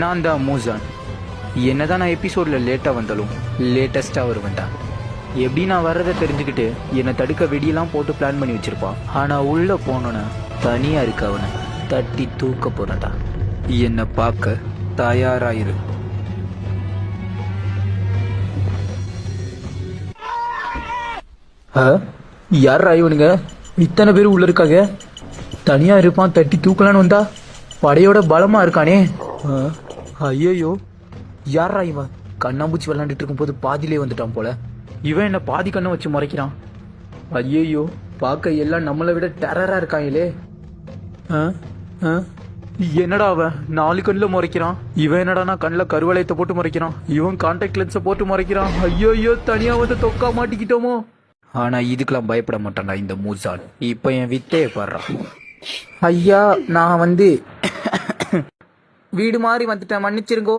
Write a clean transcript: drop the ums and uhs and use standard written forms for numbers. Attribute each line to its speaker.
Speaker 1: நான் தான் மூசான். என்னதான் நான் எபிசோடில் லேட்டாக வந்தாலும் லேட்டஸ்ட்டாக வருவேன்டா. எப்படி நான் வர்றதை தெரிஞ்சுக்கிட்டு என்னை தடுக்க வெடியெல்லாம் போட்டு பிளான் பண்ணி வச்சிருப்பான். ஆனால் உள்ளே போனோன்னா தனியாக இருக்க அவனை தட்டி தூக்க போறேன்டா. என்னை பார்க்க தயாராயிரு. யாரா இவனுங்க? இத்தனை பேர் உள்ள இருக்காங்க. தனியா இருப்பான், தட்டி தூக்கலான்னு வந்தா படையோட பலமா இருக்கானே. ஐயோ, யாரா இவன்? கண்ணாம்பூச்சி விளாண்டுட்டு இருக்கும் போது பாதியிலே வந்துட்டான் போல. இவன் என்ன பாதி கண்ணை வச்சு முறைக்கிறான். ஐயோ, பார்க்க எல்லாம் நம்மளை விட டெரரா இருக்காங்களே. என்னடா அவன் 4 கண்ணில் முறைக்கிறான். இவன் என்னடானா கண்ணில் கருவளையத்தை போட்டு முறைக்கிறான். இவன் கான்டாக்ட் லென்ஸை போட்டு முறைக்கிறான். ஐயோ, தனியா வந்து தொக்கா மாட்டிக்கிட்டோமோ. ஆனா இதுக்கெல்லாம் பயப்பட மாட்டான்டா இந்த மூசான். இப்ப என் வித்தையை பாடுறான். ஐயா, நான் வீடு மாறி வந்துட்டேன், மன்னிச்சிருங்கோ.